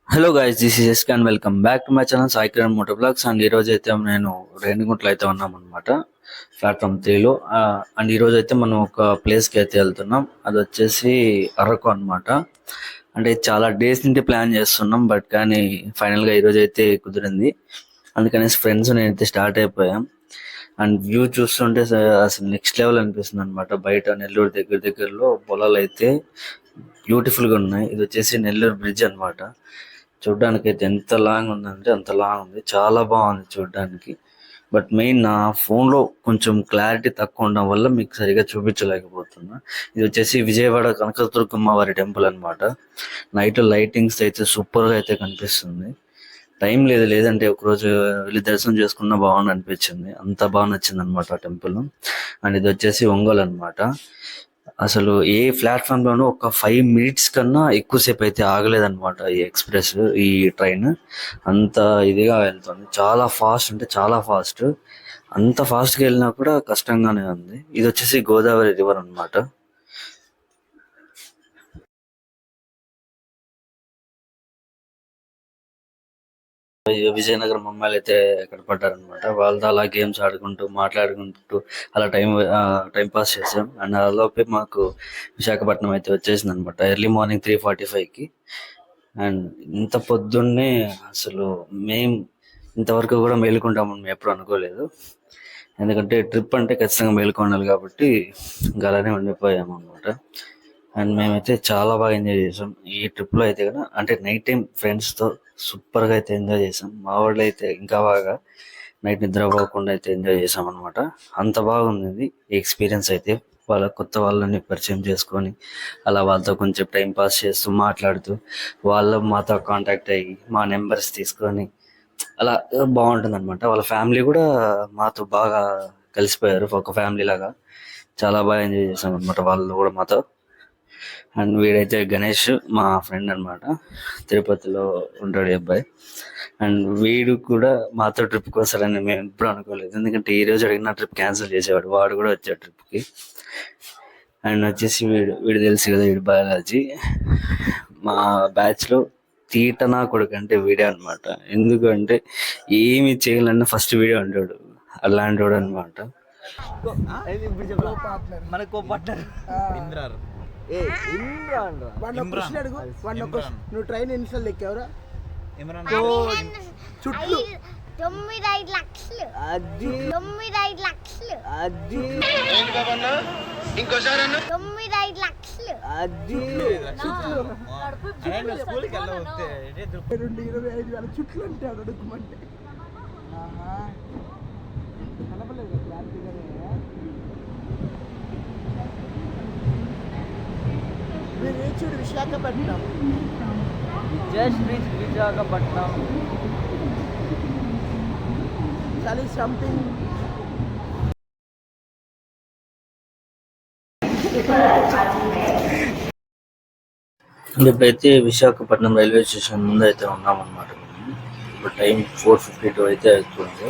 Hello guys, this is ఎస్క్ and welcome back to my channel Sai Kiran moto vlogs. And ఈ రోజు అయితే నేను రేణిగుంటలో అయితే ఉన్నాం అనమాట, ప్లాట్ఫామ్ 3లో. అండ్ ఈ రోజు అయితే మనం ఒక ప్లేస్కి అయితే వెళ్తున్నాం. అది వచ్చేసి అరకు అనమాట. అంటే చాలా డేస్ నుండి ప్లాన్ చేస్తున్నాం, బట్ కానీ ఫైనల్గా ఈరోజు అయితే కుదిరింది. అందుకని ఫ్రెండ్స్ నేనైతే స్టార్ట్ అయిపోయాం. అండ్ వ్యూ చూస్తుంటే అసలు నెక్స్ట్ లెవెల్ అనిపిస్తుంది అనమాట. బయట నెల్లూరు దగ్గర దగ్గరలో పొలాలు అయితే బ్యూటిఫుల్గా ఉన్నాయి. ఇది వచ్చేసి నెల్లూరు బ్రిడ్జ్ అనమాట. చూడ్డానికి అయితే ఎంత లాంగ్ ఉందంటే అంత లాంగ్ ఉంది, చాలా బాగుంది చూడడానికి. బట్ మెయిన్ నా ఫోన్లో కొంచెం క్లారిటీ తక్కువ ఉండడం వల్ల మీకు సరిగా చూపించలేకపోతున్నా. ఇది వచ్చేసి విజయవాడ కనకదుర్గమ్మ వారి టెంపుల్ అనమాట. నైట్ లైటింగ్స్ అయితే సూపర్గా అయితే కనిపిస్తుంది. టైం లేదంటే ఒకరోజు వెళ్ళి దర్శనం చేసుకున్నా బాగుంది అనిపించింది. అంత బాగా నచ్చింది అనమాట ఆ టెంపుల్. అండ్ ఇది వచ్చేసి ఒంగోలు అనమాట. అసలు ఏ ప్లాట్ఫామ్ లోనూ ఒక 5 మినిట్స్ కన్నా ఎక్కువసేపు అయితే ఆగలేదన్నమాట ఈ ఎక్స్ప్రెస్, ఈ ట్రైన్. అంత ఇదిగా వెళ్తుంది, చాలా ఫాస్ట్ అంటే చాలా ఫాస్ట్. అంత ఫాస్ట్గా వెళ్ళినా కూడా కష్టంగానే ఉంది. ఇది వచ్చేసి గోదావరి రివర్ అనమాట. విజయనగరం అమ్మాయిలు అయితే ఎక్కడ పడ్డారనమాట. వాళ్ళతో అలా గేమ్స్ ఆడుకుంటూ మాట్లాడుకుంటూ అలా టైం పాస్ చేసాం. అండ్ అలాపే మాకు విశాఖపట్నం అయితే వచ్చేసింది అనమాట, ఎర్లీ మార్నింగ్ 3:45కి. అండ్ ఇంత పొద్దున్నే అసలు మేం ఇంతవరకు కూడా మేలుకుంటామని మేము ఎప్పుడు అనుకోలేదు. ఎందుకంటే ట్రిప్ అంటే ఖచ్చితంగా మేలుకొనాలి కాబట్టి ఇంకా అలానే ఉండిపోయాము అనమాట. అండ్ మేమైతే చాలా బాగా ఎంజాయ్ చేసాం ఈ ట్రిప్లో అయితే కదా. అంటే నైట్ టైం ఫ్రెండ్స్తో సూపర్గా అయితే ఎంజాయ్ చేసాం. మా వాళ్ళు అయితే ఇంకా బాగా నైట్ నిద్రపోకుండా అయితే ఎంజాయ్ చేసాం అనమాట. అంత బాగుంది ఈ ఎక్స్పీరియన్స్ అయితే. కొత్త వాళ్ళని పరిచయం చేసుకొని అలా వాళ్ళతో కొంచెం టైం పాస్ చేస్తూ మాట్లాడుతూ వాళ్ళు మాతో కాంటాక్ట్ అయ్యి మా నెంబర్స్ తీసుకొని అలా బాగుంటుంది అనమాట. వాళ్ళ ఫ్యామిలీ కూడా మాతో బాగా కలిసిపోయారు, ఒక ఫ్యామిలీ లాగా. చాలా బాగా ఎంజాయ్ చేసాం అనమాట వాళ్ళు కూడా మాతో. అండ్ వీడైతే గణేష్, మా ఫ్రెండ్ అనమాట, తిరుపతిలో ఉంటాడు ఈ అబ్బాయి. అండ్ వీడు కూడా మాతో ట్రిప్కి వస్తాడని మేము ఎప్పుడు అనుకోలేదు. ఎందుకంటే ఈ రోజు అడిగిన ట్రిప్ క్యాన్సిల్ చేసేవాడు, వాడు కూడా వచ్చాడు ట్రిప్కి. అండ్ వచ్చేసి వీడు తెలుసు కదా, వీడు బయాలజీ. మా బ్యాచ్లో తీటనా కొడుకు అంటే వీడే అనమాట. ఎందుకంటే ఏమి చేయాలన్నా ఫస్ట్ వీడే అంటాడు, అలాంటి వాడు అనమాట. మన కో పార్ట్నర్ ఇంద్రార్. ఏ ఇమ్రాన్ రా. వాడు క్వశ్చన్ అడుగు. నువ్వు ట్రైన్ ఎన్నిసార్లు ఎక్కావురా? ఇమ్రాన్ చుట్టూ 9 లక్షలు. అది 9 లక్షలు. అది ఏంటి బాబన్నా ఇంకోసారి అన్న 9 లక్షలు. అది చుట్టూ స్కూల్కి వెళ్ళవద్దే 225,000 చుట్లు అంటే ఆడు అడుగుమంటే. కనపలేదు క్లారిటీగానే. మీరు చూడు విశాఖపట్నం, జస్ట్ రీచ్ విశాఖపట్నం. చాలి సంథింగ్. ఇప్పుడైతే విశాఖపట్నం రైల్వే స్టేషన్ ముందు అయితే ఉన్నామన్నమాట. ఇప్పుడు టైం 4:52 అయితే అవుతుంది.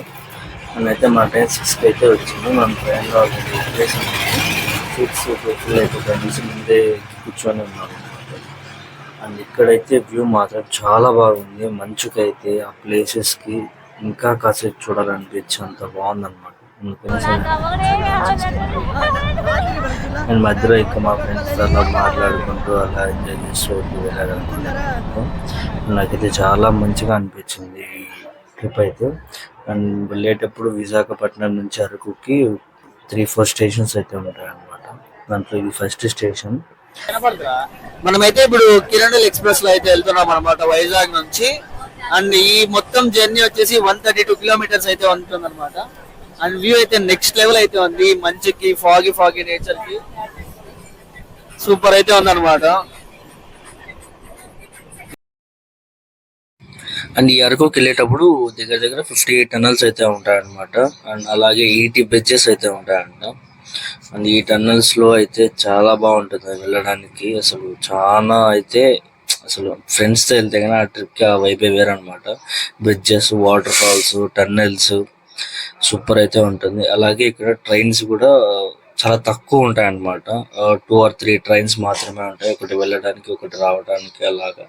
అండ్ అయితే మా ట్రైన్ 6కి అయితే వచ్చింది. మనం ట్రైన్లో సీట్స్ ఫుల్ అయితే కలిసి ముందే కూర్చొని ఉన్నాం అనమాట. అండ్ ఇక్కడైతే వ్యూ మాత్రం చాలా బాగుంది. మంచుకైతే ఆ ప్లేసెస్కి ఇంకా కాసేపు చూడాలనిపించి అంత బాగుందన్నమాట. అండ్ మధ్యలో ఇంకా మా ఫ్రెండ్స్ అలా మాట్లాడుకుంటూ అలా ఎంజాయ్ చేస్తూ వెళ్ళాలనుకున్నాను. నాకైతే చాలా మంచిగా అనిపించింది ఈ ట్రిప్ అయితే. అండ్ వెళ్ళేటప్పుడు విశాఖపట్నం నుంచి అరకుకి 3-4 స్టేషన్స్ అయితే ఉంటాయి అన్నమాట. దాంట్లో ఇది ఫస్ట్ స్టేషన్. మనమైతే ఇప్పుడు కిరణల్ ఎక్స్ప్రెస్ లో అయితే వెళ్తున్నాం అనమాట, వైజాగ్ నుంచి. అండ్ ఈ మొత్తం జర్నీ వచ్చేసి 132 కిలోమీటర్స్ అయితే ఉంటుంది అనమాట. అండ్ వ్యూ అయితే నెక్స్ట్ లెవెల్ అయితే ఉంది. మంచికి ఫాగీ నేచర్ కి సూపర్ అయితే ఉంది అనమాట. అండ్ ఈ అరకుకి వెళ్ళేటప్పుడు దగ్గర దగ్గర 58 టన్నల్స్ అయితే ఉంటాయన్నమాట. అండ్ అలాగే 80 బ్రిడ్జెస్ అయితే ఉంటాయంట. అండ్ ఈ టన్నల్స్ లో అయితే చాలా బాగుంటుంది వెళ్ళడానికి. అసలు చాలా అయితే అసలు ఫ్రెండ్స్తో వెళ్తే కానీ ఆ ట్రిప్కి ఆ వైపే వేరనమాట. Bridges, waterfalls, tunnels super అయితే ఉంటుంది. అలాగే ఇక్కడ ట్రైన్స్ కూడా చాలా తక్కువ ఉంటాయి అన్నమాట. 2 or 3 ట్రైన్స్ మాత్రమే ఉంటాయి. ఒకటి వెళ్ళడానికి ఒకటి రావడానికి అలాగా.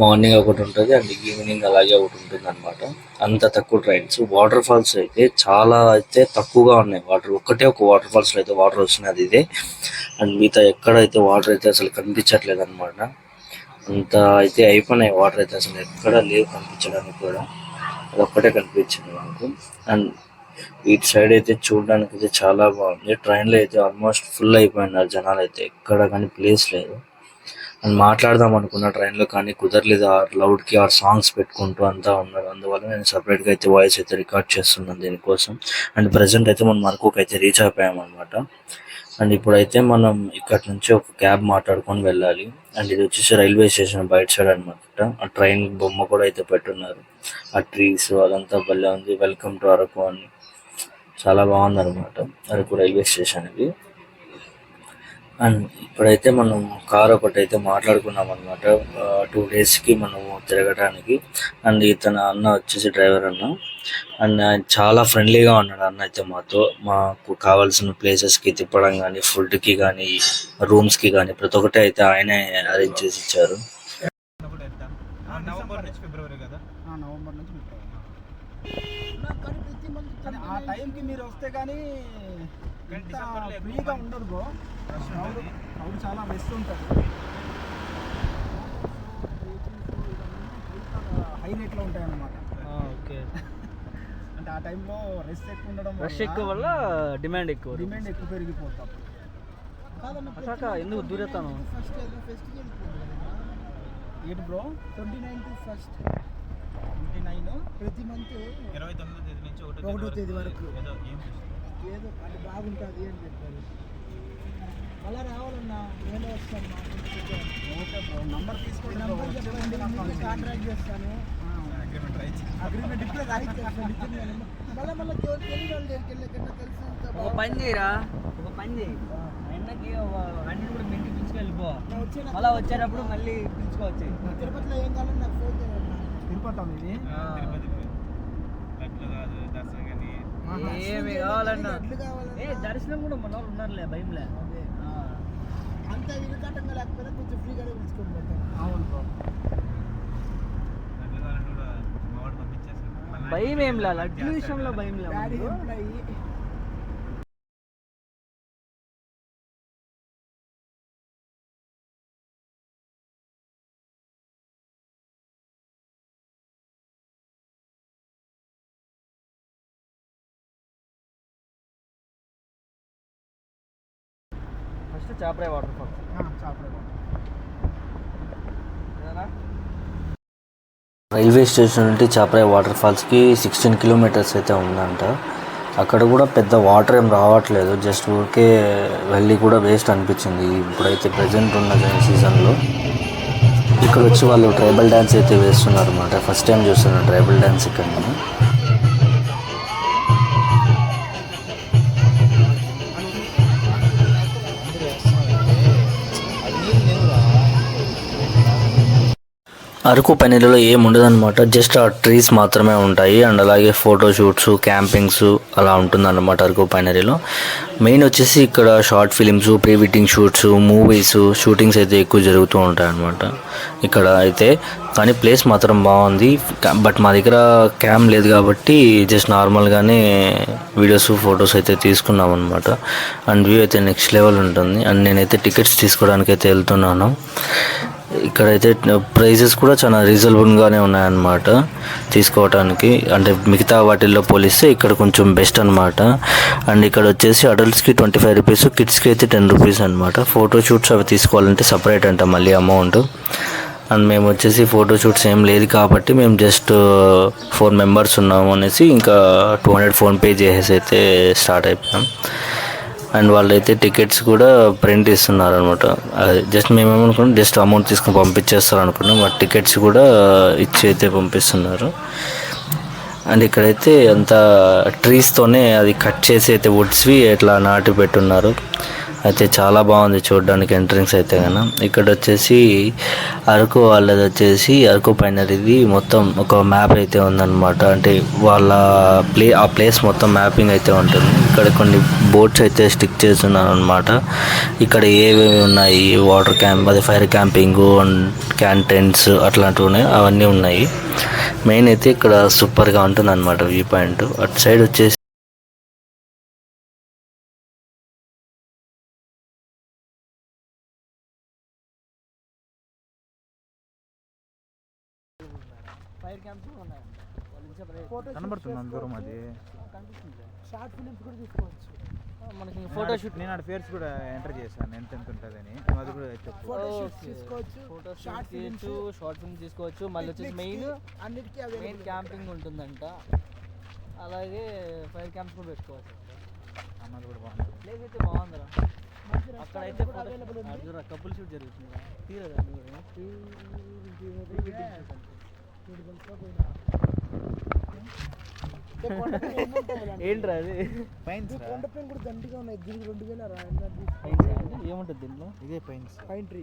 మార్నింగ్ ఒకటి ఉంటుంది అండ్ ఈవినింగ్ అలాగే ఒకటి ఉంటుంది అనమాట. అంత తక్కువ ట్రైన్స్. వాటర్ ఫాల్స్ అయితే చాలా అయితే తక్కువగా ఉన్నాయి. ఒక్కటే ఒక వాటర్ ఫాల్స్లో అయితే వాటర్ వస్తున్నాయి, అది ఇదే. అండ్ మిగతా ఎక్కడైతే వాటర్ అయితే అసలు కనిపించట్లేదు అనమాట. అంత అయితే అయిపోయినాయి వాటర్ అయితే, అసలు ఎక్కడ లేవు కనిపించడానికి కూడా. అది ఒక్కటే కనిపించింది నాకు. అండ్ ఇటు సైడ్ అయితే చూడడానికి అయితే చాలా బాగుంది. ట్రైన్లో అయితే ఆల్మోస్ట్ ఫుల్ అయిపోయినారు జనాలు అయితే, ఎక్కడ కానీ ప్లేస్ లేదు. అండ్ మాట్లాడదాం అనుకున్న ట్రైన్లో కానీ కుదరలేదు. లౌడ్కి సాంగ్స్ పెట్టుకుంటూ అంతా ఉన్నారు. అందువల్ల నేను సపరేట్గా అయితే వాయిస్ అయితే రికార్డ్ చేస్తున్నాను దీనికోసం. అండ్ ప్రజెంట్ అయితే మనం అరకుకి అయితే రీచ్ అయిపోయామన్నమాట. అండ్ ఇప్పుడైతే మనం ఇక్కడ నుంచి ఒక క్యాబ్ మాట్లాడుకొని వెళ్ళాలి. అండ్ ఇది వచ్చేసి రైల్వే స్టేషన్ బయట సైడ్ అనమాట. ఆ ట్రైన్ బొమ్మ కూడా అయితే పెట్టున్నారు. ఆ ట్రీస్ అదంతా భలే ఉంది. వెల్కమ్ టు అరకు అని చాలా బాగుంది అనమాట అరకు రైల్వే స్టేషన్ ఇది. అండ్ ఇప్పుడైతే మనం కార్ ఒకటి అయితే మాట్లాడుకున్నాం అనమాట 2 daysకి మనము తిరగడానికి. అండ్ ఇతను అన్న వచ్చేసి డ్రైవర్ అన్న. అండ్ ఆయన చాలా ఫ్రెండ్లీగా ఉన్నాడు అన్న అయితే మాకు కావాల్సిన ప్లేసెస్కి తిప్పడం కానీ, ఫుడ్కి కానీ, రూమ్స్కి కానీ ప్రతి ఒక్కటి అయితే ఆయనే అరేంజ్ చేసి ఇచ్చారు. నవంబర్ నుంచి ఫిబ్రవరి కదా. కానీ ఆ టైంకి మీరు వస్తే కానీ ఫ్రీగా ఉండదు బ్రో. క్రౌడ్ చాలా రెస్ట్ ఉంటుంది. హై రేట్లో ఉంటాయి అన్నమాట. ఓకే. అంటే ఆ టైంలో రెస్ట్ ఎక్కువ ఉండడం, రష్ ఎక్కువ వల్ల డిమాండ్ ఎక్కువ పెరిగిపోతాం. అసలు ఎందుకు దూరేతాను ఏంటి బ్రో? 29 to 1st 29 ప్రతి మంత్ 29వ తేదీ నుంచి 1వ తేదీ వరకు ఏదో అది బాగుంటుంది అని చెప్పారు. అలా రావాలన్నా నేను వస్తాను. ఓకే బ్రో, నంబర్ తీసుకోండి. నంబర్ చెప్పండి, కాంట్రాక్ట్ చేస్తాను. అగ్రిమెంట్ ఇప్పుడే రాయిస్తాను. మళ్ళీ తెలియని వాళ్ళు వెళ్ళకన్నా తెలిసి ఒక పని చేయరా, ఎండకి అన్ని కూడా మీ ఇంటికి పిలుచుకెళ్ళిపో. మళ్ళీ వచ్చేటప్పుడు మళ్ళీ పిలుచుకోవచ్చు. తిరుపతిలో ఏం కావాలని నాకు ఫోన్ చేయాలి. తిరుపతి ఇది ఏమి కావాలన్నా దర్శనం కూడా మన వాళ్ళు ఉన్నారులే, భయంలే. అంత ఇరుకాటంగా లేకపోతే కొంచెం ఫ్రీగానే పిలుచుకొని పోతాను. అవును బ్రో, భయం ఏం లే, లడ్డు విషయంలో భయం లేదు. First Chaparai water falls. Railway station నుండి చాపరాయి వాటర్ ఫాల్స్కి 16 kilometers అయితే ఉందంట. అక్కడ కూడా పెద్ద వాటర్ ఏం రావట్లేదు, జస్ట్ ఊరికే వెళ్ళి కూడా వేస్ట్ అనిపించింది ఇప్పుడైతే ప్రజెంట్ ఉన్న సీజన్లో. ఇక్కడ వచ్చి వాళ్ళు ట్రైబల్ డ్యాన్స్ అయితే వేస్తున్నారు అన్నమాట. ఫస్ట్ టైం చూస్తున్నాను ట్రైబల్ డ్యాన్స్ ఇక్కడ. అరకు పైనీలలో ఏం ఉండదన్నమాట, జస్ట్ ఆ ట్రీస్ మాత్రమే ఉంటాయి. అండ్ అలాగే ఫోటో షూట్స్, క్యాంపింగ్స్ అలా ఉంటుందన్నమాట అరకు పైనరీలో. మెయిన్ వచ్చేసి ఇక్కడ short films, pre wedding shoots, movies shootings అయితే ఎక్కువ జరుగుతూ ఉంటాయి అన్నమాట ఇక్కడ అయితే. కానీ ప్లేస్ మాత్రం బాగుంది. బట్ మా దగ్గర క్యామ్ లేదు కాబట్టి జస్ట్ నార్మల్గానే వీడియోస్, ఫొటోస్ అయితే తీసుకున్నాం అనమాట. అండ్ వ్యూ అయితే నెక్స్ట్ లెవెల్ ఉంటుంది. అండ్ నేనైతే టికెట్స్ తీసుకోవడానికి అయితే వెళ్తున్నాను. ఇక్కడైతే ప్రైజెస్ కూడా చాలా రీజనబుల్గానే ఉన్నాయన్నమాట తీసుకోవడానికి. అంటే మిగతా వాటిల్లో పోలిస్తే ఇక్కడ కొంచెం బెస్ట్ అనమాట. అండ్ ఇక్కడ వచ్చేసి అడల్ట్స్కి 25 rupees, కిడ్స్కి అయితే 10 rupees అనమాట. ఫోటో షూట్స్ అవి తీసుకోవాలంటే సపరేట్ అంట మళ్ళీ అమౌంట్. అండ్ మేము వచ్చేసి ఫోటో షూట్స్ ఏం లేదు కాబట్టి మేము జస్ట్ 4 members ఉన్నాము అనేసి ఇంకా 200 ఫోన్పే చేసేసి అయితే స్టార్ట్ అయిపోయాం. అండ్ వాళ్ళైతే టికెట్స్ కూడా ప్రింట్ ఇస్తున్నారు అనమాట. జస్ట్ మేమేమనుకున్నాం జస్ట్ అమౌంట్ తీసుకొని పంపించేస్తారు అనుకున్నాం, బట్ టికెట్స్ కూడా ఇచ్చి అయితే పంపిస్తున్నారు. అండ్ ఇక్కడైతే అంతా ట్రీస్తోనే అది కట్ చేసి అయితే వుడ్స్వి ఇట్లా నాటి పెట్టున్నారు. అయితే చాలా బాగుంది చూడడానికి ఎంట్రన్స్ అయితే కన్నా. ఇక్కడ వచ్చేసి అరకు వాళ్ళది వచ్చేసి అరకు పైనరీది మొత్తం ఒక మ్యాప్ అయితే ఉందన్నమాట. అంటే వాళ్ళ ఆ ప్లేస్ మొత్తం మ్యాపింగ్ అయితే ఉంటుంది. ఇక్కడ కొన్ని బోట్స్ అయితే స్టిక్ చేస్తున్నారు అనమాట. ఇక్కడ ఏవేవి ఉన్నాయి, వాటర్ క్యాంప్, అది ఫైర్ క్యాంపింగ్ అండ్ క్యాంటీన్స్ అట్లాంటివి ఉన్నాయి, అవన్నీ ఉన్నాయి. మెయిన్ అయితే ఇక్కడ సూపర్గా ఉంటుంది అనమాట వ్యూ పాయింట్. అటు సైడ్ వచ్చేసి కనబడుతుంది దూరం అది. షార్ట్ ఫిలిమ్స్ కూడా తీసుకోవచ్చు మనకి. ఫోటో షూట్ నేను ఆడ పేర్స్ కూడా ఎంటర్ చేశాను ఎంత ఎంత ఉంటుందని, అది కూడా చెప్పు. ఫోటో షూట్ తీసుకోవచ్చు, షార్ట్ ఫిలిమ్స్ తీసుకోవచ్చు. మళ్ళీ వచ్చేసి మెయిన్ అన్నిటికీ మెయిన్ క్యాంపింగ్ ఉంటుందంట. అలాగే ఫైర్ క్యాంప్స్ కూడా పెట్టుకోవచ్చు. అన్నది కూడా బాగుంటుంది. ప్లేస్ అయితే బాగుందిరా. అక్కడైతే కపుల్ షూట్ జరుగుతుంది. తీరదా ఏంట్రా అది? కొండపైన కూడా దండిగా ఉన్నాయి. దీనికి 2000 ఏముంటుంది దీంట్లో? ఇదే పైన్స్, పైన్ ట్రీ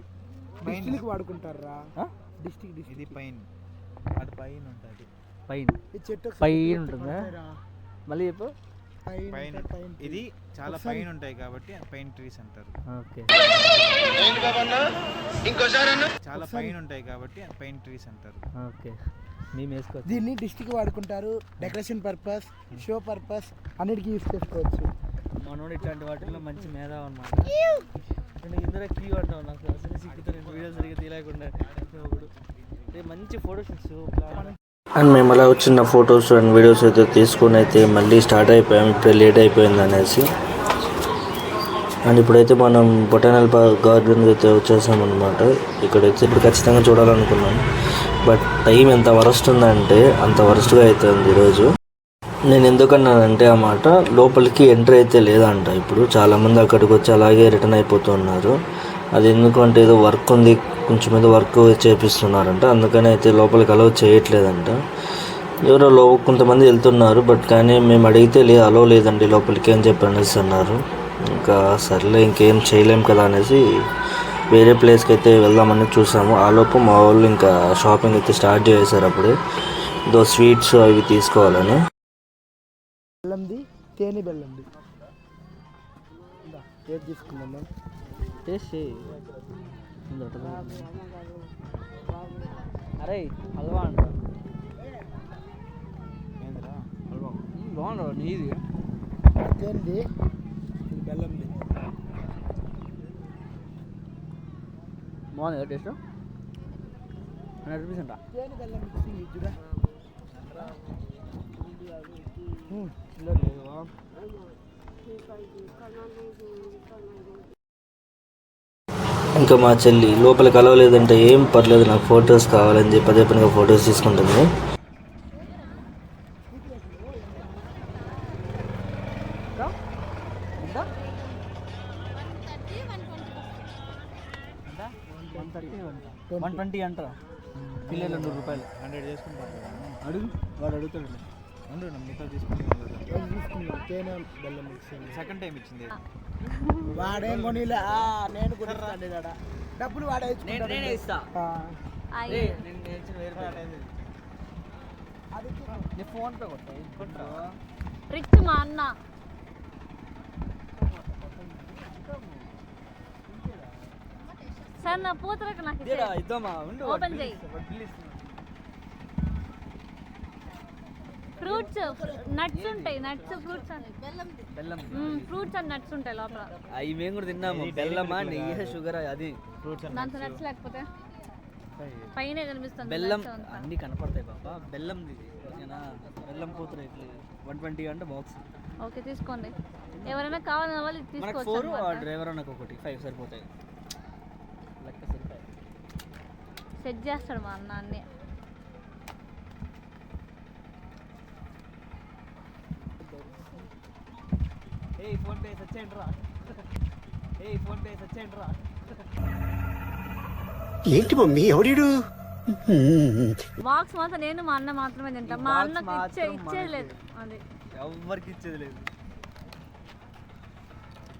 డిస్టిక్ వాడుకుంటారా? డిస్టిక్ ఇది పైన్, అది పైన్ ఉంటుంది. పైన్ ఈ చెట్టు పైన్ ఉంటుందా? మళ్ళీ చెప్పు. పైన్ ఇది చాలా పైన్ ఉంటాయి కాబట్టి పైన్ ట్రీస్ అంటారు. ఓకే, చాలా పైన్ ఉంటాయి కాబట్టి పైన్ ట్రీస్ అంటారు. ఓకే, మేము వేసుకోవచ్చు. దీన్ని డిస్టిక్ వాడుకుంటారు, డెకరేషన్ పర్పస్, షో పర్పస్ అన్నిటికీ యూస్ చేసుకోవచ్చు. మనోడు ఇట్లాంటి వాటిల్లో మంచి మేధావి అన్నమాట. ఇందులో కీ అంటావు, నాకు అసలు సిగ్గుతాను వీడియోస్ సరిగ్గా తీయలేకుండా. మంచి ఫోటోషూట్స్ అండ్ మేము అలా వచ్చిన ఫొటోస్ అండ్ వీడియోస్ అయితే తీసుకొని అయితే మళ్ళీ స్టార్ట్ అయిపోయాం. ఇప్పుడు లేట్ అయిపోయింది అనేసి. అండ్ ఇప్పుడైతే మనం బొటానికల్ గార్డెన్ అయితే వచ్చేసామన్నమాట. ఇక్కడైతే ఇప్పుడు ఖచ్చితంగా చూడాలనుకున్నాం, బట్ టైం ఎంత వరస్ట్ ఉందంటే అంత వరస్ట్గా అవుతుంది ఈరోజు. నేను ఎందుకన్నానంటే ఆ మాట, లోపలికి ఎంట్రీ అయితే లేదంట. ఇప్పుడు చాలామంది అక్కడికి వచ్చి అలాగే రిటర్న్ అయిపోతున్నారు. అది ఎందుకంటే ఏదో వర్క్ ఉంది, కొంచెం ఏదో వర్క్ చేపిస్తున్నారంట, అందుకని అయితే లోపలికి అలౌ చేయట్లేదంట. ఎవరో కొంతమంది వెళ్తున్నారు, బట్ కానీ మేము అడిగితే అలౌ లేదండి లోపలికి అని చెప్పి అనేసి అన్నారు. ఇంకా సర్లే ఇంకేం చేయలేం కదా అనేసి వేరే ప్లేస్కి అయితే వెళ్దామని చూసాము. ఆ లోపు మా వాళ్ళు ఇంకా షాపింగ్ అయితే స్టార్ట్ చేశారు. అప్పుడే ఏదో స్వీట్స్ అవి తీసుకోవాలని. బెల్లంది, తేనె బెల్లంది టేస్ట్ తీసుకుందాం. టేస్ట్ అరే హల్వా అంట. హల్వా బాగుండవు నీది. తేనెది, ఇది బెల్లంది. బాగుంది కదా టేస్ట్? 100 రూపీస్ అంట. తేనె బెల్లం మిక్సింగ్ ఇద్దురా. ఇంకా మా చెల్లి లోపలికి కలవలేదంటే ఏం పర్లేదు నాకు ఫొటోస్ కావాలని చెప్పి అదే పనిగా ఫొటోస్ తీసుకుంటుంది. అంటారా పిల్లలు 100 రూపాయలు 100 చేసుకుంటాను. అడుగు, వాడు అడుగుతాడు. తేనె బెల్లం మిక్సింగ్ సెకండ్ టైం ఇచ్చింది. వాడేం కొనిలే, నేను కొనిస్తాను. డబ్బులు వాడే ఇస్తా. ఫోన్ పే కొట్టా రిచ్ మా అన్న. సార్ నా పూతరకు నాకు ఇద్దామా? ఓపెన్ చేయి. ఫ్రూట్స్, నట్స్ ఉంటాయి. నట్స్, ఫ్రూట్స్ అండ్ బెల్లం, ఫ్రూట్స్ అండ్ నట్స్ ఉంటాయి లోపల. అవి మేము కూడా తిన్నాము. బెల్లమా, నెయ్యి, షుగర్, అది ఫ్రూట్స్ దాంతో నట్స్ లేకపోతే పైన కనిపిస్తుంది. బెల్లం అన్ని కనపడతాయి పాప. బెల్లం ఓకేనా? బెల్లం పూతర 120 అంటే బాక్స్. ఓకే తీసుకోండి. ఎవరైనా కావాలన్న వాళ్ళు తీసుకోవచ్చు. 4 డ్రైవర్ నాకు ఒకటి 5 సరిపోతాయి. లెక్క సరిపోతాయి. సెట్ చేస్తాడు మా అన్న అన్నీ. ఫోన్ పే సచ్చేయండి రా. ఫోన్ పే సచ్చేయండి రా. ఏంటి మమ్మీ ఎవడు? బాక్స్ మాత్రం నేను మా అన్న మాత్రమే తింటాం. మా అన్నకు ఇచ్చేది లేదు. అది ఎవరికి ఇచ్చేది లేదు.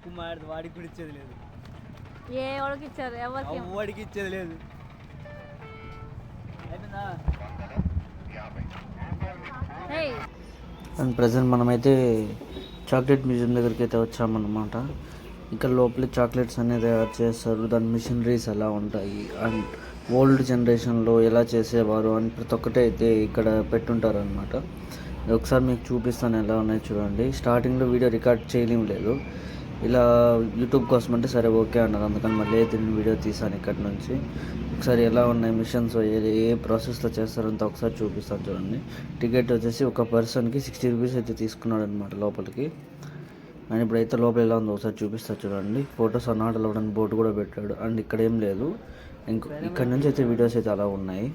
కుమార్ వాడికి కూడా ఇచ్చేది లేదు. ఏ వాడికి ఇచ్చారు? ఎవరికి ఇచ్చేది లేదు. అయిపోయిందా? అండ్ ప్రజెంట్ మనమైతే చాక్లెట్ మ్యూజియం దగ్గరికి అయితే వచ్చామన్నమాట. ఇక్కడ లోపల చాక్లెట్స్ అనేది తయారు చేస్తారు, దాని మిషనరీస్ ఎలా ఉంటాయి అండ్ ఓల్డ్ జనరేషన్లో ఎలా చేసేవారు అని ప్రతి ఒక్కటి అయితే ఇక్కడ పెట్టుంటారు అనమాట. ఒకసారి మీకు చూపిస్తాను ఎలా ఉన్నాయి చూడండి. స్టార్టింగ్లో వీడియో రికార్డ్ చేయలేం లేదు, ఇలా యూట్యూబ్ కోసం అంటే సరే ఓకే అన్నారు, అందుకని మళ్ళీ అయితే నేను వీడియో తీసాను ఇక్కడ నుంచి. ఒకసారి ఎలా ఉన్నాయి మిషన్స్, ఏ ప్రాసెస్లో చేస్తారంతా ఒకసారి చూపిస్తాను చూడండి. టికెట్ వచ్చేసి ఒక పర్సన్కి 60 రూపీస్ అయితే తీసుకున్నాడు అనమాట లోపలికి. అండ్ ఇప్పుడైతే లోపల ఎలా ఉందో ఒకసారి చూపిస్తాను చూడండి. ఫొటోస్ నాట్ అలౌడ్ అని బోర్డు కూడా పెట్టాడు. అండ్ ఇక్కడ ఏం లేదు, ఇక్కడ నుంచి అయితే వీడియోస్ అయితే అలా ఉన్నాయి.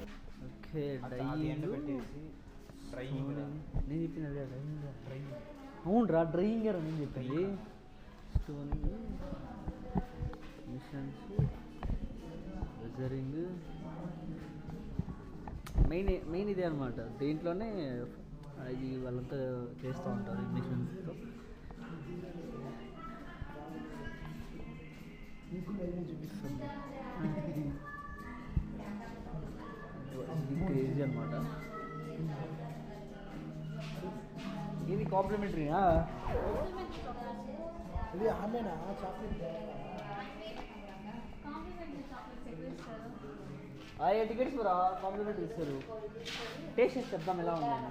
అవును రా, డ్రైయింగ్ నేను చెప్పింది. మిషన్స్, మెజరింగ్, మెయిన్ ఇదే అనమాట. దీంట్లోనే ఇది వాళ్ళంతా చేస్తూ ఉంటారు ఈ మిషన్స్తో. చూపిస్తుంది క్రేజీ అనమాట. ఇది కాంప్లిమెంటరీనా? ఇది ఆమెనా చాక్లెట్? టికెట్స్ కూడా కాంప్లిమెంటరీ ఇస్తారు. టేస్ట్ చేసి చెప్దాం ఎలా ఉందని.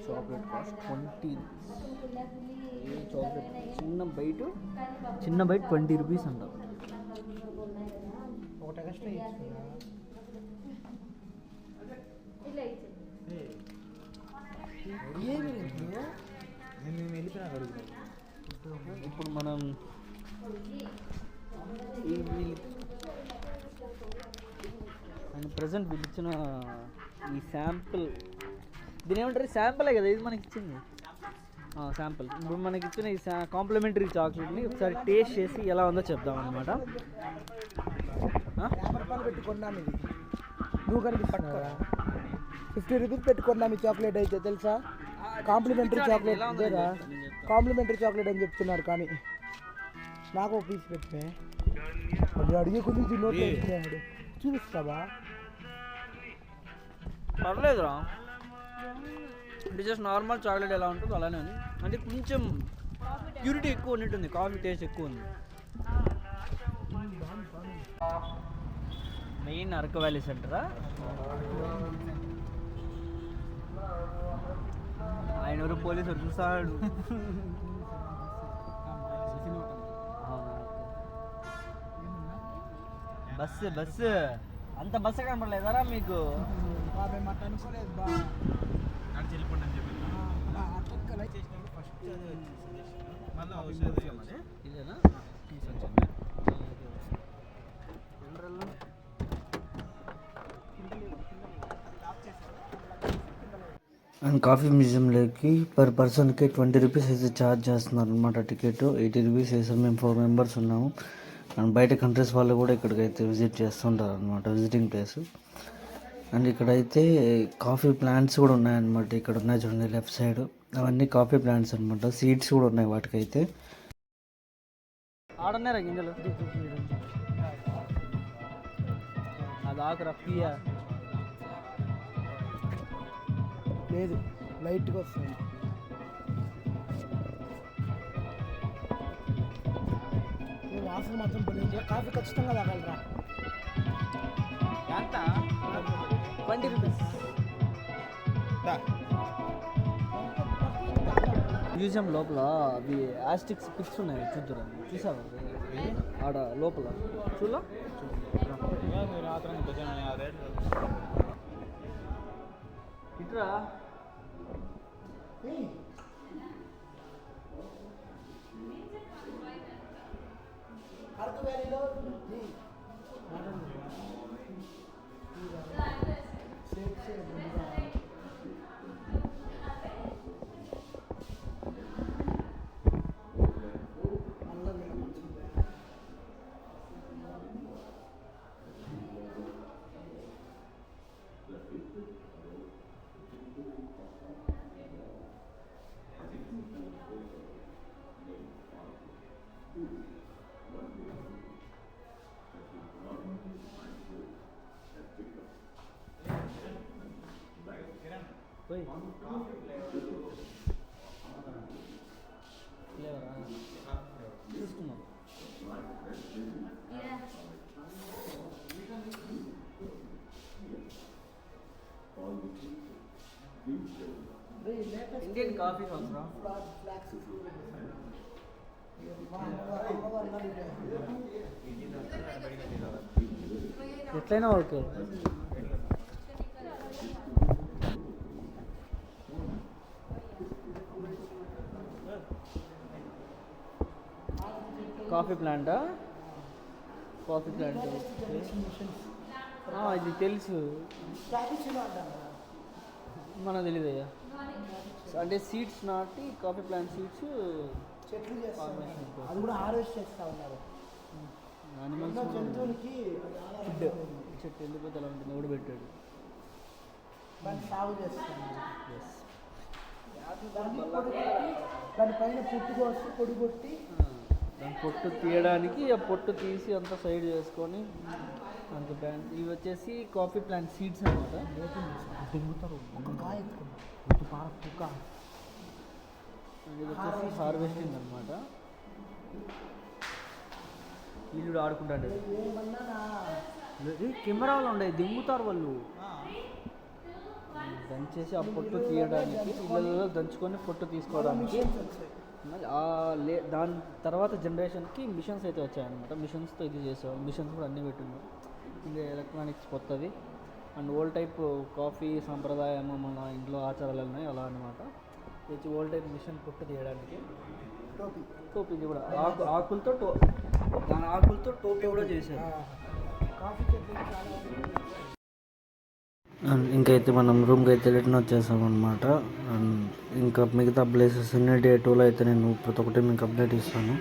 Chocolate cost 20. చాక్లెట్ చిన్న బైట్ 20 రూపీస్ అంట. ఒకటి ఎక్స్ట్రా ఇచ్చుకున్నా. నేను వెళ్ళిపోయినా అడుగుతాను. ఇప్పుడు మనం అండ్ ప్రజెంట్ వీళ్ళు ఇచ్చిన ఈ శాంపుల్, దీని ఏమంటారు, శాంపులే కదా ఇది మనకి ఇచ్చింది, శాంపుల్. ఇప్పుడు మనకి ఇచ్చిన ఈ కాంప్లిమెంటరీ చాక్లెట్ని ఒకసారి టేస్ట్ చేసి ఎలా ఉందో చెప్దాం అనమాట. 50 రూపాయలు పెట్టి కొన్నాము ఇది. నువ్వు కనిపిస్తున్నావా? 50 రూపీస్ పెట్టి కొన్నాము ఈ చాక్లెట్ అయితే, తెలుసా? కాంప్లిమెంటరీ చాక్లెట్ ఇదేరా, కాంప్లిమెంటరీ చాక్లెట్ అని చెప్తున్నారు. కానీ నాకు ఒక పీస్ పెట్టే అది అడిగే కొద్దిగా నోట్లో వేసినాడు. చూపిస్తావా? పర్లేదురా, అంటే జస్ట్ నార్మల్ చాక్లెట్ ఎలా ఉంటుందో అలానే ఉంది. అంటే కొంచెం ప్యూరిటీ ఎక్కువ ఉన్నట్టుంది, కాఫీ టేస్ట్ ఎక్కువ ఉంది. మెయిన్ అరకు వ్యాలీ సెంటరా? ఆయన ఎవరు పోలీసు చూస్తాడు. బస్సు అంత బస్సు కనపడలేదారా మీకు? మేము అట్లా అనుకోలేదు బా. ఇదేనా? అండ్ కాఫీ మ్యూజియంలోకి పర్ పర్సన్కి 20 రూపీస్ అయితే ఛార్జ్ చేస్తున్నారు అనమాట టికెట్. 80 రూపీస్ వేసారు. మేము 4 మెంబర్స్ ఉన్నాము. అండ్ బయట కంట్రీస్ వాళ్ళు కూడా ఇక్కడికైతే విజిట్ చేస్తుంటారు అనమాట, విజిటింగ్ ప్లేస్. అండ్ ఇక్కడైతే కాఫీ ప్లాంట్స్ కూడా ఉన్నాయన్నమాట. ఇక్కడ ఉన్నాయి చూడండి లెఫ్ట్ సైడ్, అవన్నీ కాఫీ ప్లాంట్స్ అనమాట. సీడ్స్ కూడా ఉన్నాయి వాటికైతే. ఆడున్నారా గింజలు? అది ఆకురా పియా లేదు, లైట్గా వస్తుంది. వాసన మాత్రం పోలేదు. కాఫీ ఖచ్చితంగా తాగలరా? ఎంత? 20 రూపీస్. మ్యూజియం లోపల అవి ఆస్టిక్స్ పిక్స్ ఉన్నాయి, చూద్దురా. చూసావా ఆడ లోపల? చూడ ఇట్రా. అరకు వ్యాలీలో ఇండియన్ కాఫీ అవసరం. ఫ్లాక్స్ అమ్మవారు ఎట్లయినా ఓకే. కాఫీ ప్లాంటా? కాఫీ ప్లాంట్ ఇది తెలుసు, క్యాపిచినో అంటాం కదా. మనకు తెలియదయ్యా. అంటే సీడ్స్ నాటి కాఫీ ప్లాంట్ సీడ్స్ చెట్లు చేస్తారు, అది కూడా హార్వెస్ట్ చేస్తూ ఉన్నారు. యానిమల్స్ జంతువులకి ఫుడ్ చెట్టు వెళ్ళిపోతే ఎలా ఉంటుంది కూడా పెట్టాడు. దాన్ని సాగు చేస్తున్నారు. ఎస్. దానిపైన పొట్టు కోసి పొడి కొట్టి దాని పొట్టు తీయడానికి ఆ పొట్టు తీసి అంతా సైడ్ చేసుకొని అంత ప్లాంట్. ఇవి వచ్చేసి కాఫీ ప్లాంట్ సీడ్స్ అనమాట. దిగుతారు ఒక కాయ ఎత్తుకుంటారు. ఇది వచ్చేసి హార్వెస్టింగ్ అనమాట. వీళ్ళు ఆడుకుంటాడు. కెమెరాలు ఉండే దింగుతారు వాళ్ళు. దంచేసి ఆ పొట్టు తీయడానికి పిల్లలలో దంచుకొని పొట్టు తీసుకోవడానికి. దాని తర్వాత జనరేషన్కి మిషన్స్ అయితే వచ్చాయన్నమాట. మిషన్స్తో ఇది చేసేవాళ్ళు. మిషన్స్ కూడా అన్నీ పెట్టున్నారు. ఇంకా ఎలక్ట్రానిక్స్ కొత్తది అండ్ ఓల్డ్ టైప్ కాఫీ సాంప్రదాయం మన ఇంట్లో ఆచారాలు ఉన్నాయి అలా అనమాట. తెచ్చి ఓల్డ్ టైప్ మిషన్ పొట్టు తీయడానికి. టోపీ ఇది కూడా ఆకులతో దాని ఆకులతో టోపీ కూడా చేశారు. కాఫీ చెట్లు చాలా ఇంకైతే మనం రూమ్కి అయితే రిటర్న్ వచ్చేసాం అనమాట. అండ్ ఇంకా మిగతా ప్లేసెస్ అన్ని డే 2లో అయితే నేను ప్రతి ఒక్కటి మీకు అప్డేట్ ఇస్తాను.